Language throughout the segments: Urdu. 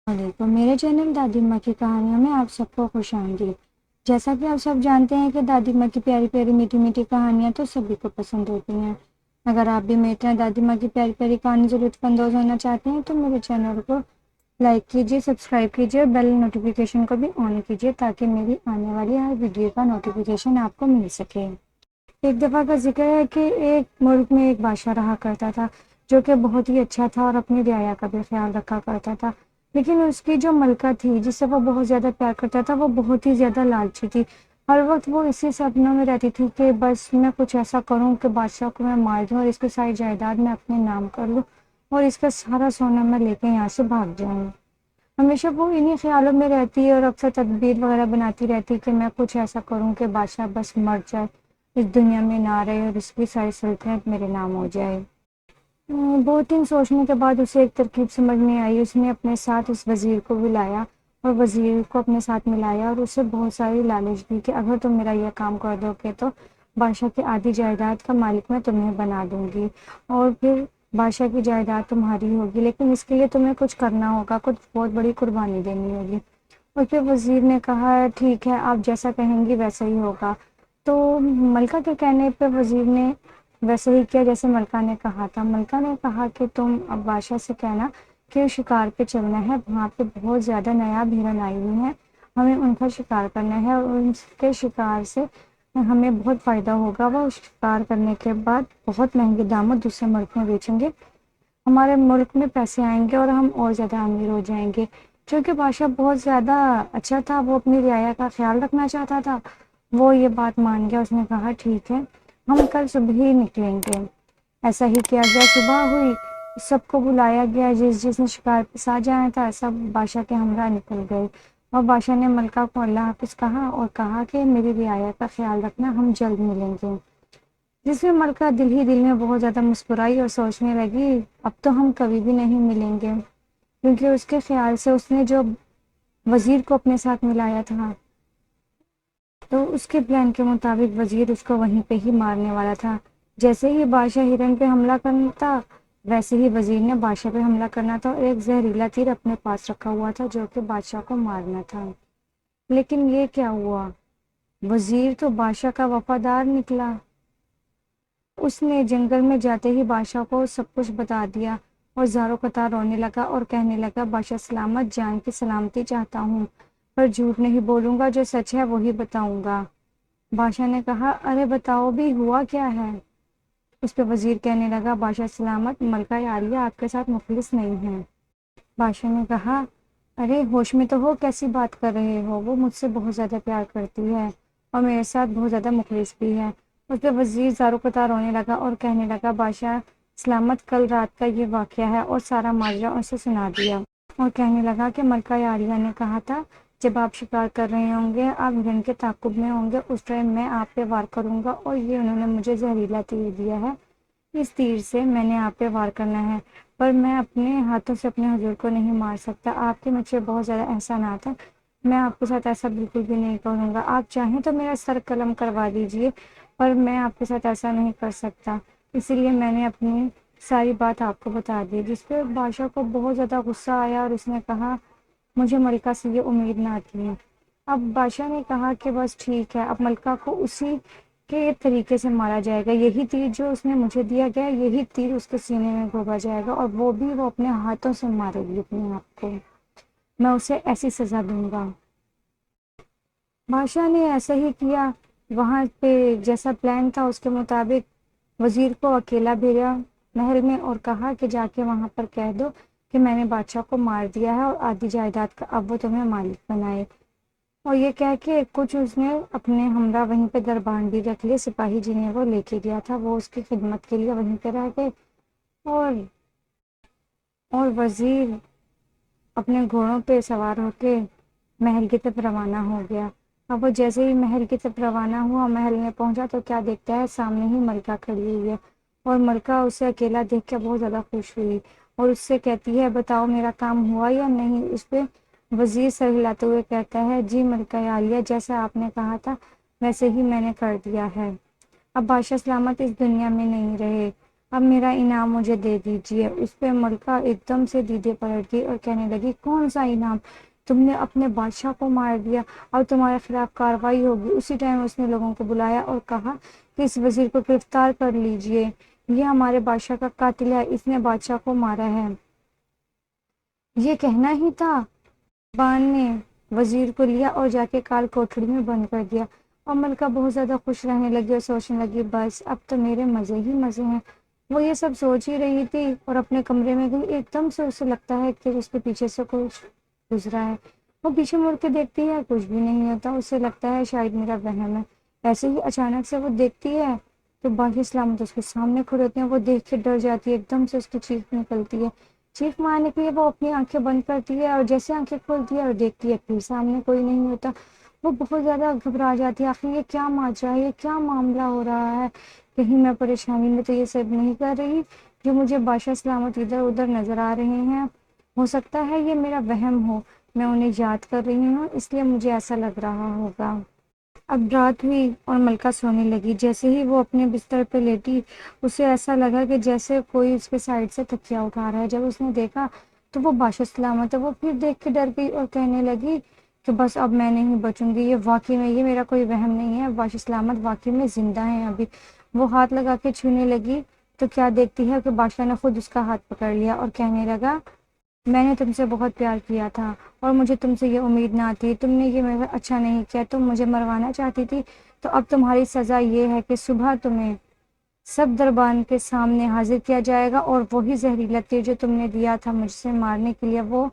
علیکم، میرے چینل دادی ماں کی کہانیوں میں آپ سب کو خوش آمدید۔ جیسا کہ آپ سب جانتے ہیں کہ دادی ماں کی پیاری پیاری میٹھی میٹھی کہانیاں تو سبھی کو پسند ہوتی ہیں۔ اگر آپ بھی میرے طرح دادی ماں کی پیاری پیاری کہانی سے لطف اندوز ہونا چاہتے ہیں تو میرے چینل کو لائک کیجیے، سبسکرائب کیجیے اور بیل نوٹیفیکیشن کو بھی آن کیجیے تاکہ میری آنے والی ہر ویڈیو کا نوٹیفیکیشن آپ کو مل سکے۔ ایک دفعہ کا ذکر ہے کہ ایک ملک میں ایک بادشاہ رہا کرتا تھا جو کہ بہت ہی اچھا تھا اور اپنی رعایا کا بھی خیال رکھا کرتا تھا، لیکن اس کی جو ملکہ تھی جس سے وہ بہت زیادہ پیار کرتا تھا وہ بہت ہی زیادہ لالچی تھی۔ ہر وقت وہ اسی سپنوں میں رہتی تھی کہ بس میں کچھ ایسا کروں کہ بادشاہ کو میں مار دوں اور اس کی ساری جائیداد میں اپنے نام کر لوں اور اس کا سارا سونا میں لے کے یہاں سے بھاگ جاؤں۔ ہمیشہ وہ انہی خیالوں میں رہتی اور اکثر تدبیر وغیرہ بناتی رہتی کہ میں کچھ ایسا کروں کہ بادشاہ بس مر جائے، اس دنیا میں نہ رہے اور اس کی ساری سلطنت میرے نام ہو جائے۔ بہت دن سوچنے کے بعد اسے ایک ترکیب سمجھ میں آئی۔ اس نے اپنے ساتھ اس وزیر کو بلایا اور وزیر کو اپنے ساتھ ملایا اور اسے بہت ساری لالچ دی کہ اگر تم میرا یہ کام کر دو گے تو بادشاہ کی آدھی جائیداد کا مالک میں تمہیں بنا دوں گی اور پھر بادشاہ کی جائیداد تمہاری ہوگی، لیکن اس کے لیے تمہیں کچھ کرنا ہوگا، کچھ بہت بڑی قربانی دینی ہوگی۔ اور پھر وزیر نے کہا ٹھیک ہے، آپ جیسا کہیں گی ویسا ہی ہوگا۔ تو ملکہ کے کہنے پہ وزیر نے ویسے ہی کیا جیسے ملکہ نے کہا تھا۔ ملکہ نے کہا کہ تم اب بادشاہ سے کہنا کہ شکار پہ چلنا ہے، وہاں پہ بہت زیادہ نایاب ہرن آئی ہوئی ہیں، ہمیں ان کا شکار کرنا ہے اور ان کے شکار سے ہمیں بہت فائدہ ہوگا۔ وہ شکار کرنے کے بعد بہت مہنگے داموں دوسرے ملک میں بیچیں گے، ہمارے ملک میں پیسے آئیں گے اور ہم اور زیادہ امیر ہو جائیں گے۔ چونکہ بادشاہ بہت زیادہ اچھا تھا، وہ اپنی رعایا کا خیال رکھنا چاہتا تھا، وہ یہ بات مان گیا۔ اس نے کہا ٹھیک ہے، ہم کل صبح ہی نکلیں گے۔ ایسا ہی کیا گیا، صبح ہوئی، سب کو بلایا گیا، جس نے شکار پہ ساتھ جانا تھا سب بادشاہ کے ہمراہ نکل گئے اور بادشاہ نے ملکہ کو اللہ حافظ کہا اور کہا کہ میری رعایا کا خیال رکھنا، ہم جلد ملیں گے۔ جس میں ملکہ دل ہی دل میں بہت زیادہ مسکرائی اور سوچنے لگی اب تو ہم کبھی بھی نہیں ملیں گے، کیونکہ اس کے خیال سے اس نے جو وزیر کو اپنے ساتھ ملایا تھا تو اس کے پلان کے مطابق وزیر اس کو وہیں پہ ہی مارنے والا تھا۔ جیسے ہی بادشاہ ہرن پہ حملہ کرنا تھا ویسے ہی وزیر نے بادشاہ پہ حملہ کرنا تھا اور ایک زہریلا تیر اپنے پاس رکھا ہوا تھا جو کہ بادشاہ کو مارنا تھا۔ لیکن یہ کیا ہوا، وزیر تو بادشاہ کا وفادار نکلا۔ اس نے جنگل میں جاتے ہی بادشاہ کو سب کچھ بتا دیا اور زاروں قطار رونے لگا اور کہنے لگا بادشاہ سلامت، جان کی سلامتی چاہتا ہوں، پر جھوٹ نہیں بولوں گا، جو سچ ہے وہی بتاؤں گا۔ بادشاہ نے کہا ارے بتاؤ بھی ہوا کیا ہے۔ اس پہ وزیر کہنے لگا بادشاہ سلامت، ملکہ عالیہ آپ کے ساتھ مخلص نہیں ہے۔ بادشاہ نے کہا ارے ہوش میں تو ہو، کیسی بات کر رہے ہو، وہ مجھ سے بہت زیادہ پیار کرتی ہے اور میرے ساتھ بہت زیادہ مخلص بھی ہے۔ اس پہ وزیر زاروں قطار رونے لگا اور کہنے لگا بادشاہ سلامت، کل رات کا یہ واقعہ ہے اور سارا ماجرا اسے سنا دیا اور کہنے لگا کہ ملکہ عالیہ نے کہا تھا جب آپ شکار کر رہے ہوں گے، آپ ہرن کے تعاقب میں ہوں گے، اس ٹائم میں آپ پہ وار کروں گا اور یہ انہوں نے مجھے زہریلا تیر دیا ہے، اس تیر سے میں نے آپ پہ وار کرنا ہے، پر میں اپنے ہاتھوں سے اپنے حضور کو نہیں مار سکتا، آپ کے مجھ سے بہت زیادہ احسانات ہیں، میں آپ کے ساتھ ایسا بالکل بھی نہیں کروں گا، آپ چاہیں تو میرا سر قلم کروا دیجئے پر میں آپ کے ساتھ ایسا نہیں کر سکتا، اسی لیے میں نے اپنی ساری بات آپ کو بتا دی۔ جس پہ بادشاہ کو بہت زیادہ غصہ آیا اور اس نے کہا مجھے ملکہ سے یہ امید نہ تھی۔ اب بادشاہ نے کہا کہ بس ٹھیک ہے، اب ملکہ کو اسی کے طریقے سے مارا جائے گا، یہی تیر جو اس نے مجھے دیا گیا یہی تیر اس کے سینے میں گھوبا جائے گا اور وہ بھی وہ اپنے ہاتھوں سے مارے گی اپنے آپ کو، میں اسے ایسی سزا دوں گا۔ بادشاہ نے ایسا ہی کیا، وہاں پہ جیسا پلان تھا اس کے مطابق وزیر کو اکیلا بھیجا محل میں اور کہا کہ جا کے وہاں پر کہہ دو کہ میں نے بادشاہ کو مار دیا ہے اور آدھی جائیداد کا اب وہ تمہیں مالک بنائے، اور یہ کہہ کے کچھ اس نے اپنے ہمراہ وہیں پہ دربان بھی رکھ لیے، سپاہی جنہیں وہ لے کے گیا تھا وہ اس کی خدمت کے لیے وہیں پہ رہ گئے اور وزیر اپنے گھوڑوں پہ سوار ہو کے محل کی طرف روانہ ہو گیا۔ اب وہ جیسے ہی محل کی طرف روانہ ہوا، محل میں پہنچا تو کیا دیکھتا ہے سامنے ہی ملکہ کھڑی ہوئی ہے اور ملکہ اسے اکیلا دیکھ کے بہت زیادہ خوش ہوئی اور اس سے کہتی ہے بتاؤ میرا کام ہوا یا نہیں۔ اس پہ وزیر سر ہلاتے ہوئے کہتا ہے جی ملکہ عالیہ، جیسا آپ نے کہا تھا ویسے ہی میں نے کر دیا ہے، اب بادشاہ سلامت اس دنیا میں نہیں رہے، اب میرا انعام مجھے دے دیجیے۔ اس پہ ملکہ ایک دم سے دیدے پلٹ گئی اور کہنے لگی کون سا انعام؟ تم نے اپنے بادشاہ کو مار دیا، اب تمہارے خلاف کارروائی ہوگی۔ اسی ٹائم اس نے لوگوں کو بلایا اور کہا کہ اس وزیر کو گرفتار کر لیجیے، یہ ہمارے بادشاہ کا قاتل ہے، اس نے بادشاہ کو مارا ہے۔ یہ کہنا ہی تھا، بان نے وزیر کو لیا اور جا کے کال کوٹڑی میں بند کر دیا، اور ملکہ بہت زیادہ خوش رہنے لگی اور سوچنے لگی بس اب تو میرے مزے ہی مزے ہیں۔ وہ یہ سب سوچ ہی رہی تھی اور اپنے کمرے میں گئی، ایک دم سے اسے لگتا ہے کہ اس کے پیچھے سے کچھ گزرا ہے۔ وہ پیچھے مڑ کے دیکھتی ہے، کچھ بھی نہیں ہوتا، اسے لگتا ہے شاید میرا وہم ہے۔ ایسے ہی اچانک سے وہ دیکھتی ہے تو باقی سلامت اس کے سامنے کھڑے ہوتے ہیں۔ وہ دیکھ کے ڈر جاتی ہے، ایک دم سے اس کی چیخ نکلتی ہے۔ چیخ مارنے کے لیے وہ اپنی آنکھیں بند کرتی ہے اور جیسے آنکھیں کھولتی ہے اور دیکھتی ہے پھر سامنے کوئی نہیں ہوتا۔ وہ بہت زیادہ گھبرا جاتی ہے، آخر یہ کیا ماجرا ہے، یہ کیا معاملہ ہو رہا ہے؟ کہیں میں پریشانی میں تو یہ سب نہیں کر رہی جو مجھے بادشاہ سلامت ادھر ادھر نظر آ رہے ہیں؟ ہو سکتا ہے یہ میرا وہم ہو، میں انہیں یاد کر رہی ہوں اس لیے مجھے ایسا لگ رہا ہوگا۔ اب رات ہوئی اور ملکہ سونے لگی۔ جیسے ہی وہ اپنے بستر پہ لیٹی، اسے ایسا لگا کہ جیسے کوئی اس کے سائڈ سے تکیہ اٹھا رہا ہے۔ جب اس نے دیکھا تو وہ بادشاہ سلامت ہے۔ وہ پھر دیکھ کے ڈر گئی اور کہنے لگی کہ بس اب میں نہیں بچوں گی، یہ واقعی میں یہ میرا کوئی وہم نہیں ہے، بادشاہ سلامت واقعی میں زندہ ہیں ابھی۔ وہ ہاتھ لگا کے چھونے لگی تو کیا دیکھتی ہے کہ بادشاہ نے خود اس کا ہاتھ پکڑ لیا اور کہنے لگا میں نے تم سے بہت پیار کیا تھا اور مجھے تم سے یہ امید نہ تھی، تم نے یہ میرا اچھا نہیں کیا، تم مجھے مروانا چاہتی تھی، تو اب تمہاری سزا یہ ہے کہ صبح تمہیں سب دربان کے سامنے حاضر کیا جائے گا اور وہی زہریلا تیر جو تم نے دیا تھا مجھ سے مارنے کے لیے، وہ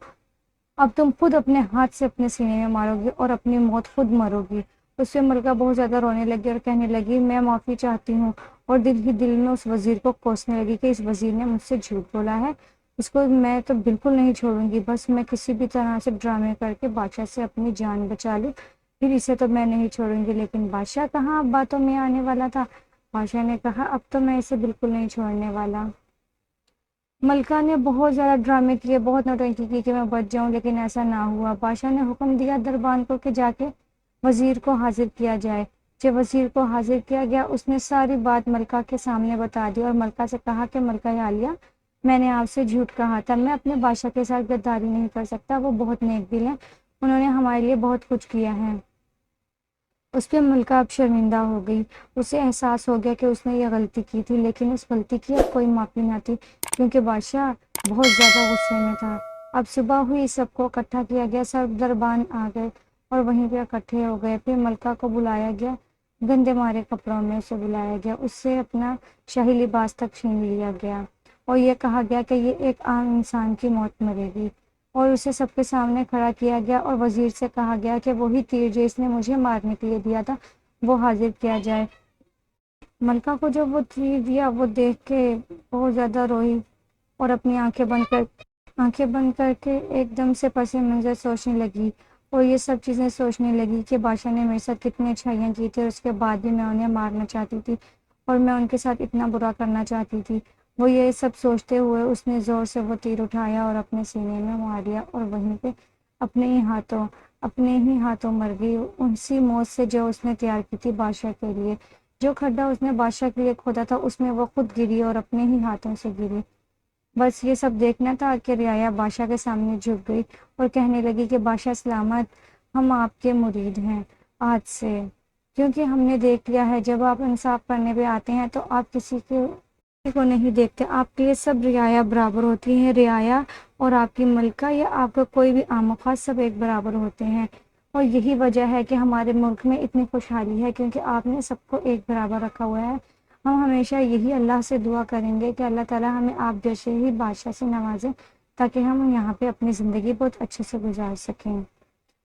اب تم خود اپنے ہاتھ سے اپنے سینے میں مارو گی اور اپنی موت خود مرو گی۔ اس سے ملکہ بہت زیادہ رونے لگی اور کہنے لگی میں معافی چاہتی ہوں، اور دل ہی دل میں اس وزیر کو کوسنے لگی کہ اس وزیر نے مجھ سے جھوٹ بولا ہے، اس کو میں تو بالکل نہیں چھوڑوں گی، بس میں کسی بھی طرح سے ڈرامے کر کے بادشاہ سے اپنی جان بچا لوں، پھر اسے تو میں نہیں چھوڑوں گی۔ لیکن بادشاہ کہاں اب باتوں میں آنے والا تھا۔ بادشاہ نے کہا اب تو میں اسے بالکل نہیں چھوڑنے والا۔ ملکہ نے بہت زیادہ ڈرامے کیے، بہت نوٹنکی کی کہ میں بچ جاؤں، لیکن ایسا نہ ہوا۔ بادشاہ نے حکم دیا دربان کو کہ جا کے وزیر کو حاضر کیا جائے۔ جب وزیر کو حاضر کیا گیا، اس نے ساری بات ملکہ کے سامنے بتا دی اور ملکہ سے کہا کہ ملکہ عالیہ، میں نے آپ سے جھوٹ کہا تھا، میں اپنے بادشاہ کے ساتھ غداری نہیں کر سکتا، وہ بہت نیک دل ہیں، انہوں نے ہمارے لیے بہت کچھ کیا ہے۔ اس پہ ملکہ اب شرمندہ ہو گئی، اسے احساس ہو گیا کہ اس نے یہ غلطی کی تھی، لیکن اس غلطی کی اب کوئی معافی نہ تھی کیونکہ بادشاہ بہت زیادہ غصے میں تھا۔ اب صبح ہوئی، سب کو اکٹھا کیا گیا، سب دربان آ گئے اور وہیں پہ اکٹھے ہو گئے۔ پھر ملکہ کو بلایا گیا، گندے مارے کپڑوں میں اسے بلایا گیا، اس سے اپنا شاہی لباس تک چھین لیا گیا اور یہ کہا گیا کہ یہ ایک عام انسان کی موت مرے گی، اور اسے سب کے سامنے کھڑا کیا گیا اور وزیر سے کہا گیا کہ وہی تیر جو اس نے مجھے مارنے کے لیے دیا تھا وہ حاضر کیا جائے۔ ملکہ کو جب وہ تیر دیا وہ دیکھ کے بہت زیادہ روئی اور اپنی آنکھیں بند کر کے ایک دم سے پس منظر سوچنے لگی اور یہ سب چیزیں سوچنے لگی کہ بادشاہ نے میرے ساتھ کتنی اچھائیاں کی تھی اور اس کے بعد بھی میں انہیں مارنا چاہتی تھی اور میں ان کے ساتھ اتنا برا کرنا چاہتی تھی۔ وہ یہ سب سوچتے ہوئے اس نے زور سے وہ تیر اٹھایا اور اپنے سینے میں مار لیا اور وہیں پہ اپنے ہی ہاتھوں مر گئی، اسی موت سے جو اس نے تیار کی تھی بادشاہ کے لیے۔ جو کھڈا اس نے بادشاہ کے لیے کھودا تھا اس میں وہ خود گری اور اپنے ہی ہاتھوں سے گری۔ بس یہ سب دیکھنا تھا کہ رعایا بادشاہ کے سامنے جھک گئی اور کہنے لگی کہ بادشاہ سلامت، ہم آپ کے مرید ہیں آج سے، کیونکہ ہم نے دیکھ لیا ہے جب آپ انصاف کرنے پہ آتے ہیں تو آپ کسی کو نہیں دیکھتے، آپ کے لیے سب رعایا برابر ہوتی ہیں، رعایا اور آپ کی ملکہ یا آپ کا کوئی بھی عام خاص سب ایک برابر ہوتے ہیں، اور یہی وجہ ہے کہ ہمارے ملک میں اتنی خوشحالی ہے کیونکہ آپ نے سب کو ایک برابر رکھا ہوا ہے۔ ہم ہمیشہ یہی اللہ سے دعا کریں گے کہ اللہ تعالیٰ ہمیں آپ جیسے ہی بادشاہ سے نوازے تاکہ ہم یہاں پہ اپنی زندگی بہت اچھے سے گزار سکیں۔